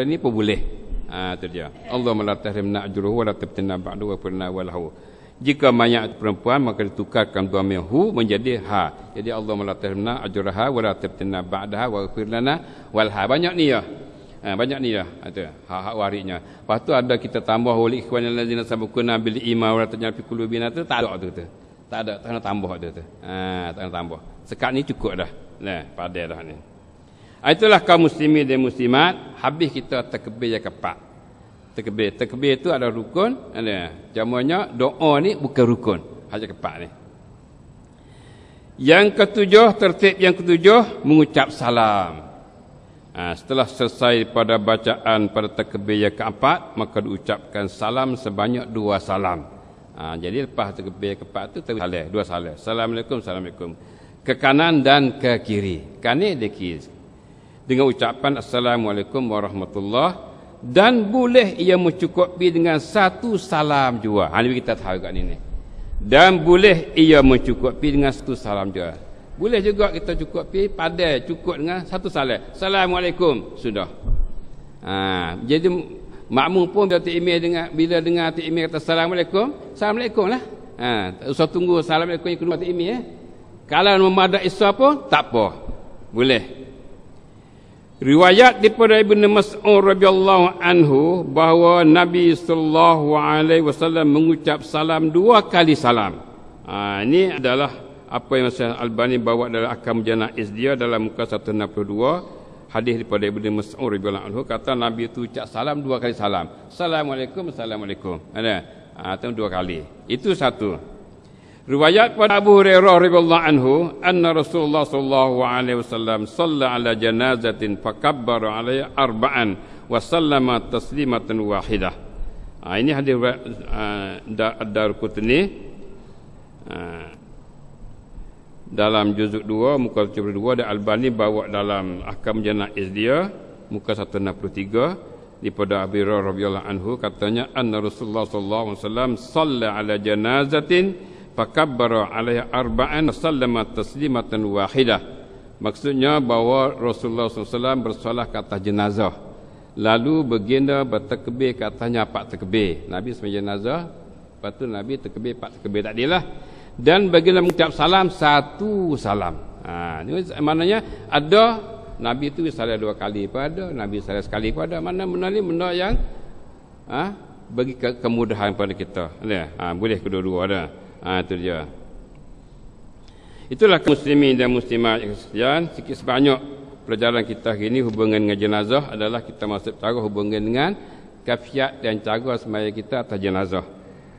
ni pun boleh. Itu dia. Allahumma la tahrimna ajruhu wa la tabtinna ba'dahu wa firlana walahu. Jika mayat perempuan maka ditukarkan dhamir hu menjadi ha. Jadi Allahumma la tahrimna ajraha wa la tabtinna ba'daha wa firlana walha. Banyak ni ya. Banyak ni dah. Itu hak warisnya. Lepas tu ada kita tambah wali ikhwanil ladzina sabaquna bil iman wa la tajal fi qulubina tu tak ada tu. Tak ada, tak nak tambah tu. Tak nak tambah. Sekat ni cukup dah. Nah, padai dah ni. Itulah kaum muslimin dan muslimat, habis kita takbir yang keempat. Takbir itu ada rukun, ada. Jamanya doa ni bukan rukun, hanya keempat ni. Yang ketujuh, tertib yang ketujuh, mengucap salam. Setelah selesai pada bacaan pada takbir yang keempat, maka diucapkan salam sebanyak 2 salam. Jadi lepas takbir yang keempat tu salam, 2 salam. Assalamualaikum, assalamualaikum. Ke kanan dan ke kiri. Kanan dan kiri. Dengan ucapan Assalamualaikum warahmatullahi, dan boleh ia mencukupi dengan 1 salam jua. Ini kita tahu kat ni. Dan boleh ia mencukupi dengan 1 salam jua. Boleh juga kita cukupi padai cukup dengan 1 salam. Assalamualaikum, sudah. Jadi makmum pun bila dengar Tok Imam kata Assalamualaikum, Assalamualaikum lah. Usah tunggu Assalamualaikum yang kedua Tok Imam. Kalau memadai Isra pun tak apa. Boleh. Riwayat daripada Ibnu Mas'ud radhiyallahu anhu bahawa Nabi sallallahu alaihi wasallam mengucap salam 2 kali salam. Ini adalah apa yang Syekh Albani bawa dalam Ahkam Janaiz dia dalam muka 162, hadis daripada Ibnu Mas'ud radhiyallahu anhu, kata Nabi itu ucap salam 2 kali salam. Assalamualaikum, assalamualaikum. Ada. Itu 2 kali. Itu satu. Riwayat pada Abu Hurairah radhiyallahu anhu, anna Rasulullah sallallahu alaihi wasallam shalla ala janazatin fakabbara alaiha 4 wa sallama taslimatan wahidah. Ini hadis Ad-Darqutni dalam juzuk 2 muka 72, dan Albani bawa dalam Ahkam Janaiz dia muka 163 daripada Abu Hurairah radhiyallahu anhu, katanya anna Rasulullah sallallahu alaihi wasallam shalla ala janazatin fakabbara alaiha 4 sallama taslimatan wahidah. Maksudnya bahawa Rasulullah SAW bersolat ke atas jenazah, lalu baginda bertakbir ke atasnya 4 takbir. Nabi sembahyang jenazah, lepas tu Nabi takbir 4 takbir tadi lah, dan baginda mengucap salam 1 salam. Ini maknanya ada Nabi tu salah 2 kali pada, Nabi salah sekali pada. Mana benda ni benda yang bagi kemudahan pada kita. Boleh kedua-dua dah. Itu dia. Itulah muslimin dan muslimat sekalian, sikit sebanyak pelajaran kita hari ini hubungan dengan jenazah adalah kita masuk cara hubungan dengan kafiat dan cara sembahyang kita atas jenazah.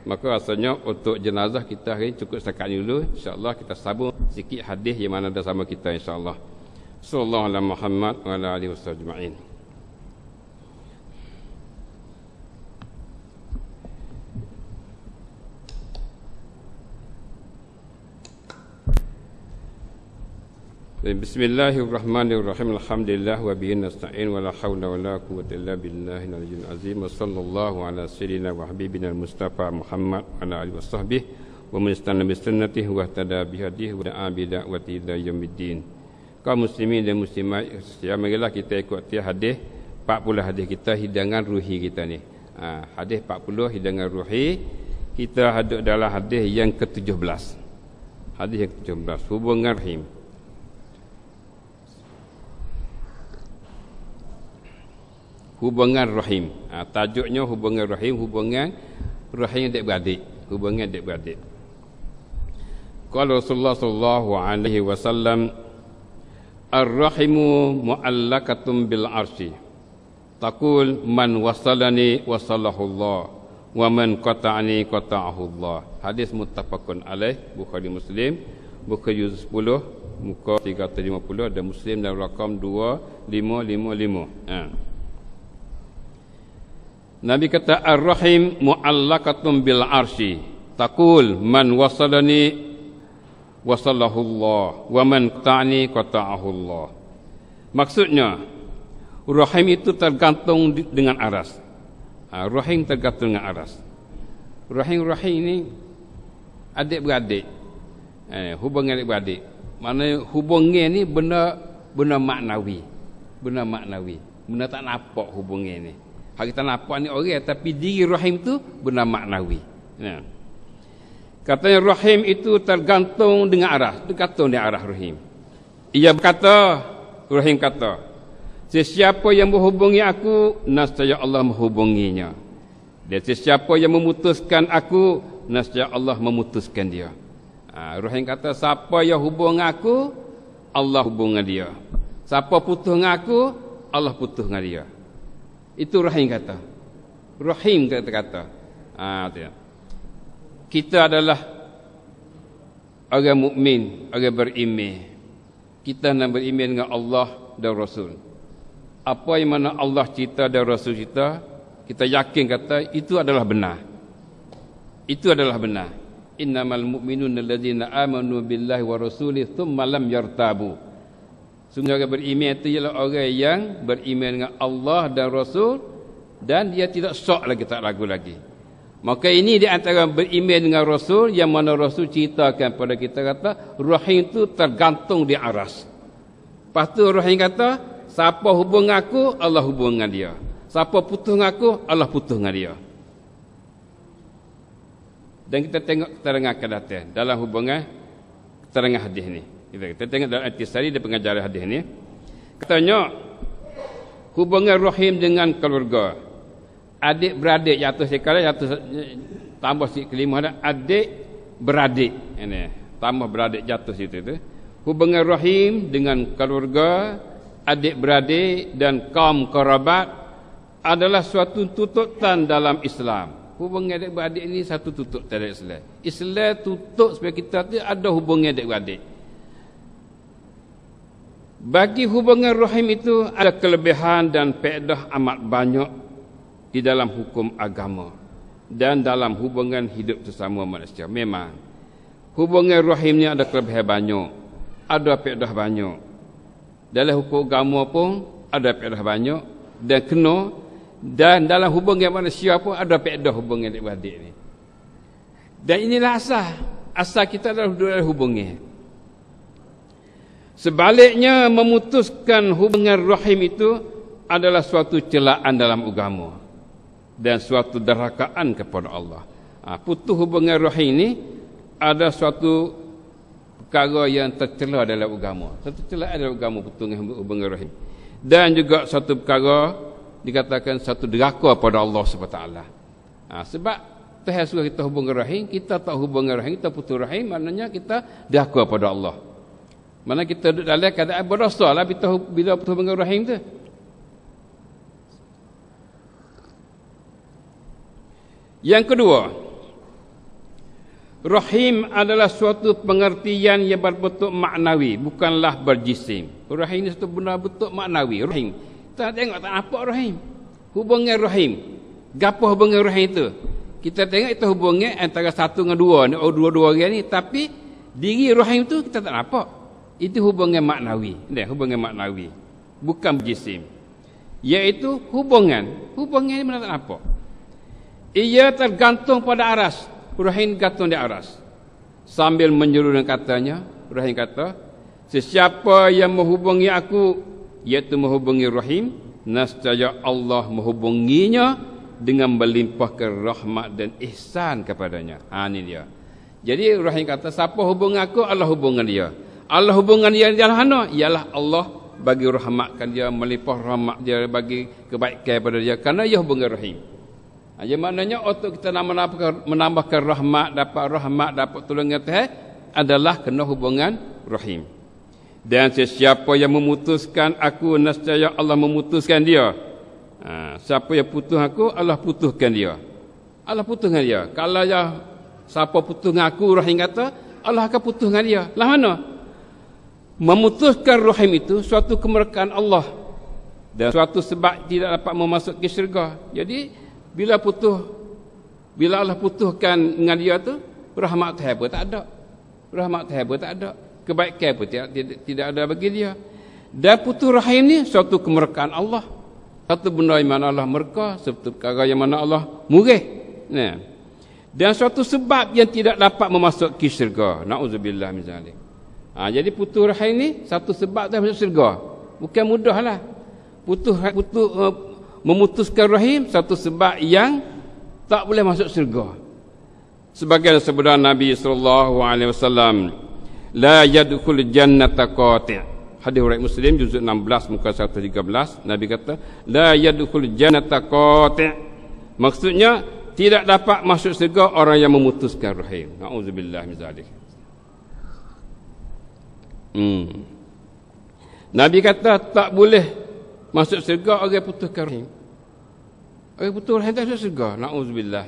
Maka rasanya untuk jenazah kita hari ini cukup setakat ini dulu. InsyaAllah kita sambung sikit hadis yang mana ada sama kita insyaAllah. Sallallahu alaihi Muhammad wa ala alihi wasallam. Bismillahirrahmanirrahim. Alhamdulillah wa bihi nasta'in wa la haula wa la quwwata illa billahil aliyyil azim. Wa sallallahu ala sayyidina wa habibina al-Mustafa Muhammad wa ala alihi washabbihi wa man istana bi sunnatihi wa ihtada bi hadihi wa da'a bi da'wati ila yaumiddin. Kaum muslimin dan muslimat, marilah kita ikuti hadis 40 hadis kita hidangan ruhi kita ni. Hadis 40 hidangan ruhi kita ada dalam hadis yang ke-17. Hadis yang ke-17 hubungan rahim. Hubungan rahim. Tajuknya hubungan rahim, hubungan adik-beradik, hubungan adik-beradik. Qala Rasulullah sallallahu alaihi wasallam, ar-rahimu mu'allaqatun bil arsy. Taqul man wasalani wasallahu Allah wa man qata'ani qata'ahu Allah. Hadis muttafaqun alaih, Bukhari Muslim, Bukhari juz 10 muka 350 dan Muslim dalam rakam 2555. Nabi kata ar-rahim mu'allaqatun bil arsy. Taqul man wasalani wasallahu Allah wa man qata'ani qata'ahu Allah. Maksudnya rahim itu tergantung dengan aras. Rahim tergantung dengan aras. Rahim ini adik-beradik. Hubungan adik-beradik. Mana hubungan ni benda maknawi. Benda maknawi. Benda tak nampak hubungan ni. Hak kita nampak ni orang, tapi diri rahim tu benda maknawi. Katanya rahim itu tergantung dengan arah, tergantung dengan arah rahim. Ia berkata, rahim kata, sesiapa yang menghubungi aku, nescaya Allah menghubunginya. Dan sesiapa yang memutuskan aku, nescaya Allah memutuskan dia. Rahim kata, siapa yang hubungi aku, Allah hubungi dia. Siapa putus dengan aku, Allah putus dengan dia. Itu rahim kata. Rahim kata-kata. Kita adalah orang mukmin, orang beriman. Kita nak beriman dengan Allah dan Rasul. Apa yang mana Allah cerita dan Rasul cerita, kita yakin kata itu adalah benar. Itu adalah benar. Innamal mu'minuna alladzina amanu billahi wa rasulihi tsumma lam yartabu. Sungguh orang beriman itu ialah orang yang beriman dengan Allah dan Rasul dan dia tidak sok lagi, tak ragu lagi. Maka ini di antara beriman dengan Rasul yang mana Rasul ceritakan pada kita kata rahim itu tergantung di aras. Lepas tu rahim kata siapa hubung aku, Allah hubung dengan dia. Siapa putus dengan aku, Allah putus dengan dia. Dan kita tengok keterangan akan datang dalam hubungan keterangan hadis ni. Kita tengok dalam Intisari dia pengajaran hadis ni. Katanya hubungan rahim dengan keluarga. Adik beradik jatuh sekali, jatuh tambah sikit kelima ada adik beradik. Ini tambah beradik jatuh situ tu. Hubungan rahim dengan keluarga, adik beradik dan kaum kerabat adalah suatu tuntutan dalam Islam. Hubungan adik beradik ini satu tuntut dalam Islam. Islam tuntut supaya kita tu ada hubungan adik beradik. Bagi hubungan rahim itu ada kelebihan dan faedah amat banyak di dalam hukum agama dan dalam hubungan hidup sesama manusia. Memang hubungan rahim ni ada kelebihan banyak, ada faedah banyak. Dalam hukum agama pun ada faedah banyak dan kena, dan dalam hubungan manusia pun ada faedah hubungan adik-beradik ni. Dan inilah asal kita adalah hubungan. Sebaliknya memutuskan hubungan rahim itu adalah suatu celaan dalam agama dan suatu derhakaan kepada Allah. Putus hubungan rahim ini ada suatu perkara yang tercela dalam agama. Tercela dalam agama betul dengan hubungan rahim. Dan juga satu perkara dikatakan satu deraka pada Allah SWT. Sebab Tuhan suruh kita hubungan rahim, kita tak hubungan rahim, kita putus rahim, maknanya kita deraka pada Allah. Mana kita duduk dalam keadaan berdosa lah bila putus hubungan rahim tu. Yang kedua, rahim adalah suatu pengertian yang berbentuk maknawi, bukanlah berjisim. Rahim ni satu benda bentuk maknawi. Rahim, kita tengok tak nampak rahim. Hubungan rahim, gapo hubungan rahim itu? Kita tengok itu hubungan antara satu dengan dua ni, dua-dua orang ni, tapi diri rahim tu kita tak nampak. Itu hubungan maknawi. Hubungan maknawi, bukan berjisim. Iaitu hubungan ni mana tak nampak. Ia tergantung pada aras. Rahim gantung di aras. Sambil menyeru dengan katanya, rahim kata, sesiapa yang menghubungi aku, iaitu menghubungi rahim, nescaya Allah menghubunginya dengan melimpahkan rahmat dan ihsan kepadanya. Ini dia. Jadi rahim kata, siapa hubungi aku, Allah hubungan dia. Allah hubungan dia ialah mana? Ialah Allah bagi rahmatkan dia, melimpah rahmat dia, bagi kebaikan kepada dia, kerana ia hubungan rahim. Jadi maknanya untuk kita nak menambahkan rahmat, dapat tolongan Tuhan adalah kena hubungan rahim. Dan sesiapa yang memutuskan aku, nescaya Allah memutuskan dia. Siapa yang putus aku, Allah putuskan dia. Allah putuskan dia. Kalau siapa putus dengan aku, rahim kata, Allah akan putus dengan dia. Lah mana? Memutuskan rahim itu suatu kemerdekaan Allah dan suatu sebab tidak dapat memasuki syurga. Jadi bila Allah putuskan dengan dia tu, rahmat Tuhan pun tak ada. Rahmat Tuhan pun tak ada. Kebaikan pun tidak ada bagi dia. Dan putus rahim ni suatu kemerdekaan Allah. Satu benda yang mana Allah murka, satu perkara yang mana Allah murih. Dan suatu sebab yang tidak dapat memasuki syurga. Na'udzubillah min zalik. Jadi putus rahim ni satu sebab dah masuk syurga. Bukan mudahlah. Memutuskan rahim satu sebab yang tak boleh masuk syurga. Sebagai sabda Nabi SAW, la yadkhul jannata qati'. Hadis riwayat Muslim juzuk 16 muka 113, Nabi kata, la yadkhul jannata qati'. Maksudnya tidak dapat masuk syurga orang yang memutuskan rahim. Nauzubillah min zalik. Nabi kata tak boleh masuk syurga orang putuskan rahim. Orang putus rahim tak masuk syurga. Na'udzubillah.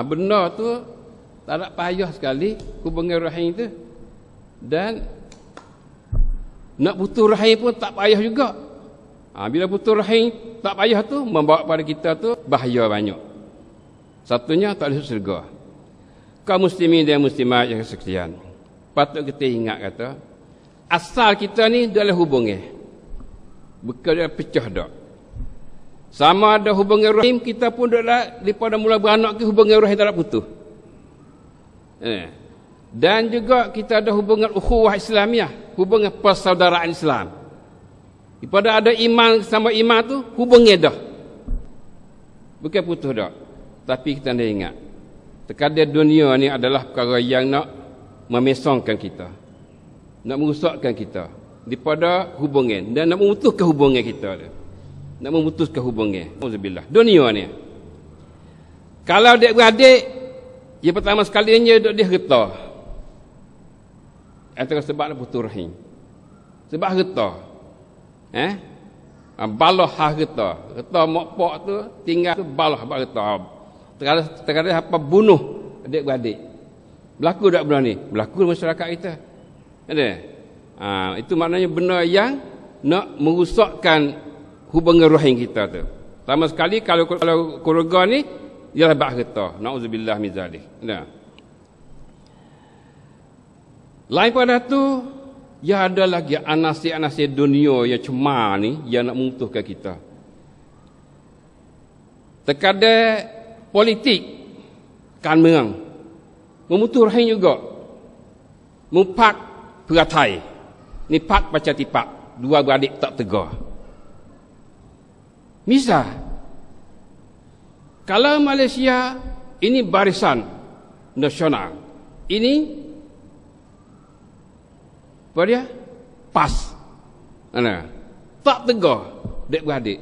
Benda tu tak ada payah sekali hubungan rahim tu. Dan nak putus rahim pun tak payah juga. Bila putus rahim tak payah tu, membawa pada kita tu bahaya banyak. Satunya tak masuk syurga. Kaum muslimin dan muslimat yang sekalian, patut kita ingat kata, asal kita ni adalah hubungan. Bukan dia pecah dak. Sama ada hubungan rahim, kita pun dah daripada mula beranak ke hubungan rahim tak ada putus. Dan juga kita ada hubungan ukhuwah Islamiah, hubungan persaudaraan Islam. Daripada ada iman sama iman tu, hubungan dah. Bukan putus dak. Tapi kita nak ingat, terkadang dunia ni adalah perkara yang nak memesongkan kita, nak merosakkan kita daripada hubungan dan nak memutuskan hubungan kita. Nak memutuskan hubungan. Auzubillah. Dunia ni. Kalau adik-beradik, yang pertama sekalinya duduk dia getah. Antara sebab nak putus rahim. Sebab getah. Balah hak getah. Getah mak pak tu tinggal tu balah hak getah. Terkadang apa bunuh adik-beradik. Berlaku tak benda ni? Berlaku di masyarakat kita. Ada? Itu maknanya benda yang nak merosakkan hubungan rahim kita tu. Pertama sekali kalau keluarga ni ialah bak kita. Nauzubillah min zalik. Lain pada tu, ya ada lagi anasir-anasir dunia yang cemar ni yang nak memutuskan kita. Terkadang politik kan memutus rahim juga. Mupak peratai. Ni pak baca tipak. Dua beradik tak tegar. Misal, kalau Malaysia ini barisan nasional, ini Apa dia? Pas. Mana? Tak tegar adik-beradik.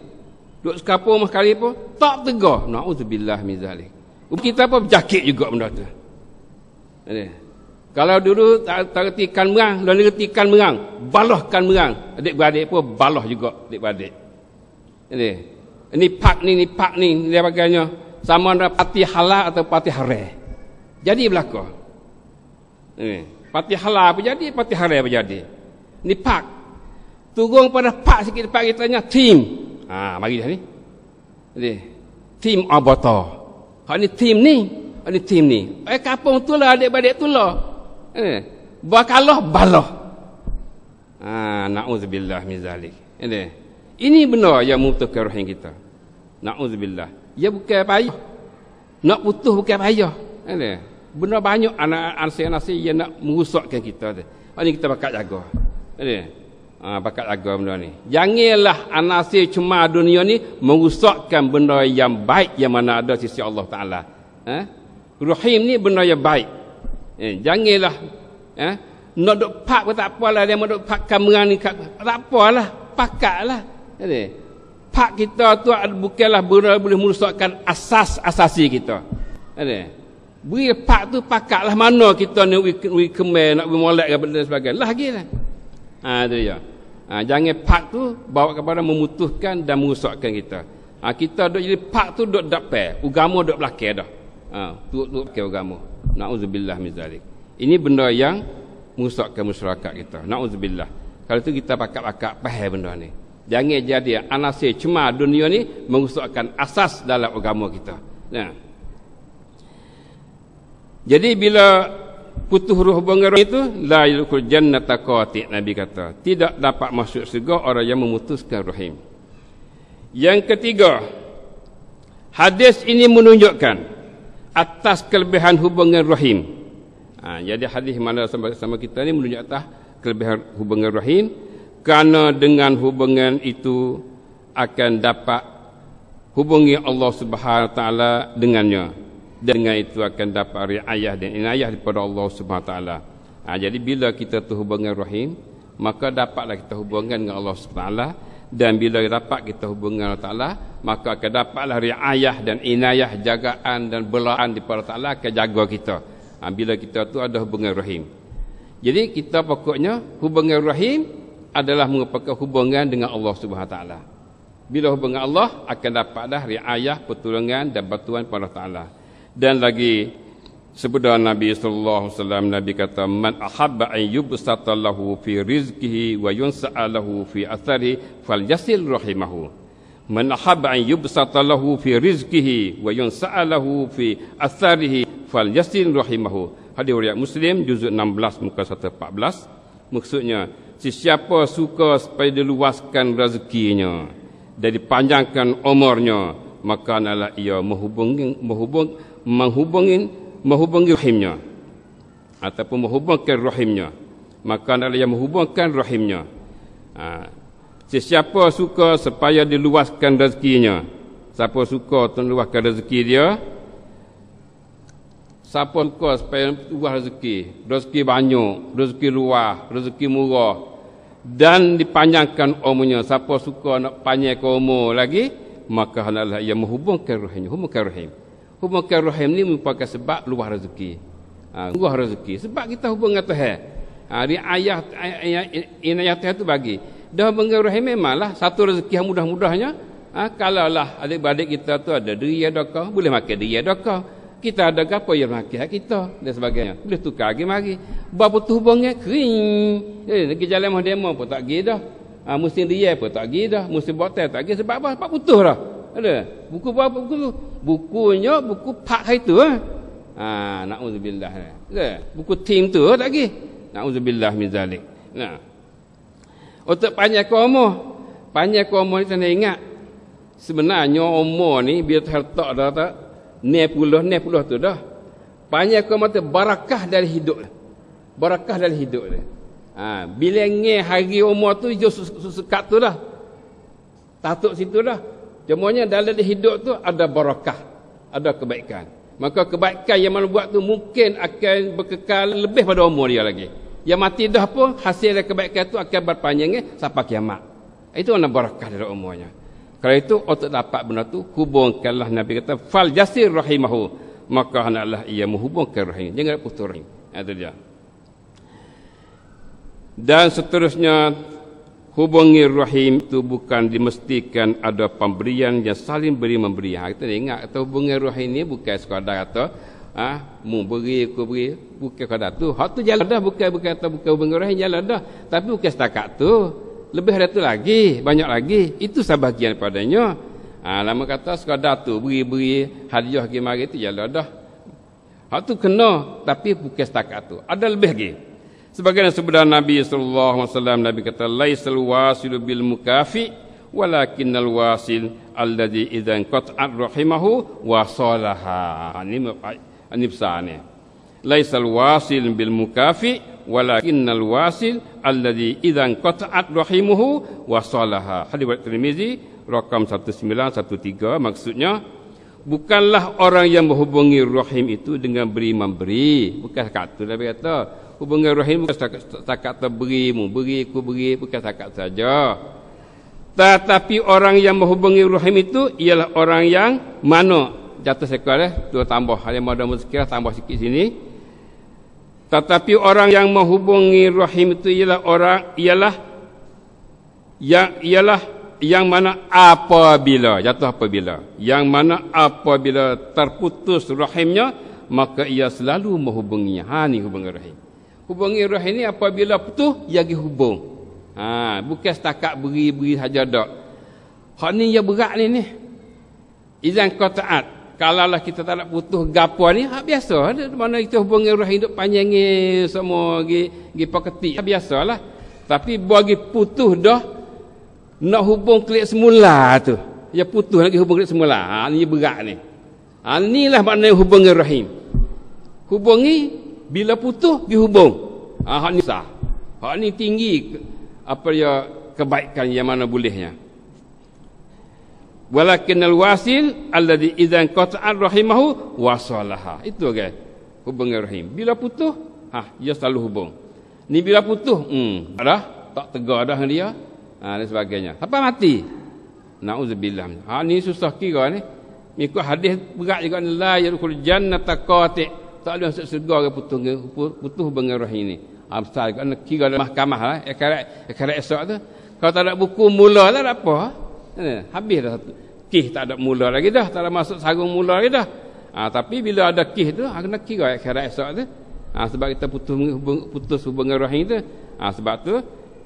Duk sekapur mah sekali pun tak tegar. Nauzubillah min zalik. Kita pun berjakit juga benda tu. Kalau dulu tak reti ikan merang, lalu reti ikan merang, balahkan merang. Adik-beradik pun balah juga adik-beradik. Ini pak ni dia bagainya sama ada parti halal atau parti haram. Jadi berlaku. Parti halal apa jadi, parti haram apa jadi. Ni pak. Turun pada pak sikit pak kita tanya tim. Mari dah ni. Tim abata. Hak ni tim ni, hak ni tim ni. Kampung tu lah adik-beradik tu lah. Bakalah balah. Na'udzubillah min zalik. Ini benar yang memutuskan rahim kita. Na'udzubillah. Ya bukan payah. Nak putus bukan payah. Benar banyak anak ansih-ansih yang nak merusakkan kita tu. Ini kita bakat jaga. Bakat jaga benda ni. Janganlah anasir cuma dunia ni merusakkan benda yang baik yang mana ada sisi Allah Ta'ala. Rahim ni benda yang baik. Janganlah nak duk pak pun tak apalah, dia nak duk pak kamerang ni tak apalah, pakatlah. Pak kita tu bukanlah benda boleh merusakkan asasi kita. Beri pak tu pakatlah, mana kita ni kemer nak molek dan sebagainya. Lagi lah. Itu dia. Jangan pak tu bawa kepada memutuskan dan merusakkan kita. Kita duk jadi pak tu duk dapat, agama duk belakang dah. Tu belakang agama. Nauzubillah min zalik. Ini benda yang merusakkan masyarakat kita. Nauzubillah. Kalau tu kita pakat-pakat faham benda ni. Jangan jadi anasir cuma dunia ni merusakkan asas dalam agama kita. Jadi bila putus hubungan itu la yadkhul jannata qati', Nabi kata tidak dapat masuk syurga orang yang memutuskan rahim. Yang ketiga, hadis ini menunjukkan atas kelebihan hubungan rahim. Jadi hadis mana sama kita ni menunjuk atas kelebihan hubungan rahim, kerana dengan hubungan itu akan dapat hubungi Allah Subhanahu Wa Taala dengannya. Dengan itu akan dapat riayah dan inayah daripada Allah Subhanahu Wa Taala. Jadi bila kita tu hubungan rahim, maka dapatlah kita hubungan dengan Allah Subhanahu Wa Taala, dan bila dapat kita hubungan Allah Taala, maka akan dapatlah riayah dan inayah, jagaan dan belaan daripada Taala akan jaga kita. Bila kita tu ada hubungan rahim. Jadi kita pokoknya hubungan rahim adalah merupakan hubungan dengan Allah Subhanahu Wa Taala. Bila hubungan Allah akan dapatlah riayah, pertolongan dan bantuan pada Taala. Dan lagi sebutlah Nabi sallallahu alaihi wasallam, Nabi kata man ahabba an yubsata lahu fi rizqihi wa yunsa'a lahu fi athari falyasil rahimahu. Man ahabba an yubsata lahu fi rizqihi wa yunsa'a lahu fi atharihi falyasil rahimahu. Hadis riwayat Muslim juzuk 16 muka 114. Maksudnya sesiapa suka supaya diluaskan rezekinya dan dipanjangkan umurnya, maka adalah ia menghubungi rahimnya ataupun menghubungkan rahimnya, maka adalah yang menghubungkan rahimnya. Sesiapa suka supaya diluaskan rezekinya, siapa suka untuk luaskan rezeki dia, siapa suka supaya luas rezeki banyak, rezeki luas, rezeki murah dan dipanjangkan umurnya, siapa suka nak panjangkan umur lagi, maka adalah ia menghubungkan rahimnya. Hubungkan rahim ni merupakan sebab luah rezeki. Luah rezeki. Sebab kita hubung dengan Tuhan. Riayah inayah Tuhan tu bagi. Dah hubungan rahim memanglah satu rezeki yang mudah-mudahnya. Kalaulah adik-beradik kita tu ada diri ada kau, boleh makan diri ada kau. Kita ada apa yang makan kita dan sebagainya. Boleh tukar lagi mari. Berapa tu hubungnya kering. Lagi jalan mah demo pun tak pergi dah. Musim dia pun tak pergi dah. Musim botel tak pergi. Sebab apa? Sebab putus dah. Ada buku berapa buku tu? Bukunya buku pak hari tu. Na'udzubillah. Buku tim tu tak lagi. Na'udzubillah min zalik. Untuk panjangkan umur. Panjangkan umur ni saya ingat. Sebenarnya umur ni bila terletak dah tak 90 tu dah. Panjangkan umur tu barakah dari hidup. Barakah dari hidup dia. Bila ngeh hari umur tu sekat tu dah. Tatuk situ dah. Semuanya dalam hidup tu ada barakah, ada kebaikan. Maka kebaikan yang mana buat tu mungkin akan berkekal lebih pada umur dia lagi. Yang mati dah pun hasil dari kebaikan itu akan berpanjang sampai kiamat. Itu mana barakah dalam umurnya. Kalau itu untuk dapat benda tu hubungkanlah, Nabi kata fal jasir rahimahu, maka hendaklah ia menghubungkan rahim, jangan putus rahim. Itu dia. Dan seterusnya, hubungi rahim itu bukan dimestikan ada pemberian yang saling beri memberi. Kita ingat kata hubungi rahim ni bukan sekadar kata mu beri aku beri, bukan sekadar tu. Hak tu jalan dah, bukan hubungi rahim jalan dah. Tapi bukan setakat tu. Lebih dari itu lagi, banyak lagi. Itu sebahagian padanya. Lama kata sekadar tu beri hadiah pergi mari itu jalan dah. Hak tu kena, tapi bukan setakat tu. Ada lebih lagi. Sebagaimana sabda Nabi sallallahu alaihi wasallam, Nabi kata laisal wasilu bil mukafi walakinnal wasil alladhi idzan qat'at rahimahu wa salaha. Ini pesannya. Laisal wasil bil mukafi walakinnal wasil alladhi idzan qata'at rahimuhu wa salaha. Hadis riwayat Tirmizi rakam 1913. Maksudnya bukanlah orang yang menghubungi rahim itu dengan beri memberi. Bukan setakat itu. Nabi kata hubungi rahim bukan setakat beri aku beri, bukan setakat saja. Tetapi orang yang menghubungi rahim itu ialah orang yang mana jatuh sekal tu tambah yang ada muzakirah tambah sikit sini. Tetapi orang yang menghubungi rahim itu ialah yang mana apabila yang mana apabila terputus rahimnya, maka ia selalu menghubunginya. Ni hubungi rahim. Hubungi rahim ni apabila putus ia pergi hubung. Bukan setakat beri saja dak. Hak ni yang berat ni. Izan qata'at. Kalaulah kita tak nak putus gapo ni, biasa. Mana kita hubungi rahim duk panjang semua gi paketik. Biasalah. Tapi bagi putus dah nak hubung klik semula tu. Ya putus lagi hubung klik semula. Ni berat ni. Inilah makna hubungi rahim. Hubungi bila putus dihubung. Hak ni sah. Hak ni tinggi apa ya kebaikan yang mana bolehnya. Walakinnal wasil alladhi idzan qata'at rahimahu wa salaha. Itu kan hubungi rahim. Bila putus, dia selalu hubung. Ni bila putus, dah tak tegar dah dengan dia. Dan sebagainya. Sampai mati. Nauzubillah. Ni susah kira ni. Ikut hadis berat juga, la yadkhul jannata qati'. Tak ada masuk syurga ke putus hubungi rahim ni. Besar kan kira dalam mahkamah lah. Akarat esok tu. Kalau tak ada buku mula lah, tak apa. Habis dah satu. Kih tak ada mula lagi dah. Tak ada masuk sarung mula lagi dah. Tapi bila ada kih tu, kena kira akhirat esok tu. Sebab kita putus hubungan rahim tu. Sebab tu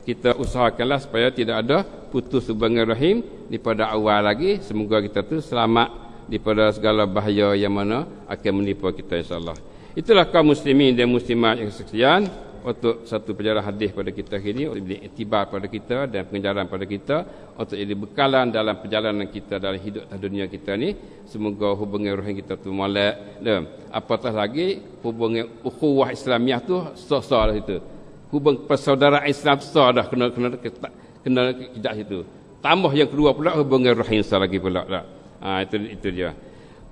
kita usahakanlah supaya tidak ada putus hubungan rahim daripada awal lagi. Semoga kita tu selamat daripada segala bahaya yang mana akan menimpa kita, insyaAllah. Itulah kaum muslimin dan muslimat yang sekian untuk satu pelajaran hadis pada kita hari ini, untuk jadi iktibar pada kita dan pengajaran pada kita, untuk jadi bekalan dalam perjalanan kita dalam hidup dunia kita ni. Semoga hubungan rahim kita tu molek. Apatah lagi hubungan ukhuwah Islamiah tu sah-sah lah situ. Hubungan persaudaraan Islam sah dah kena tidak situ. Tambah yang kedua pula hubungan rahim sah lagi pula dah. Itu dia.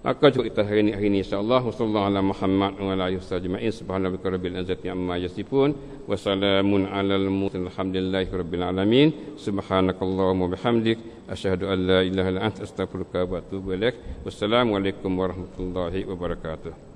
Maka cukup kita hari ini insya-Allah. Wassallallahu ala Muhammad wa ala alihi wasallam. Subhanallahi rabbil izzati amma yasifun wa salamun alal mursalin alhamdulillahi rabbil alamin. Subhanakallahumma bihamdik asyhadu an la ilaha illa anta astaghfiruka wa atubu ilaik. Wassalamu alaikum warahmatullahi wabarakatuh.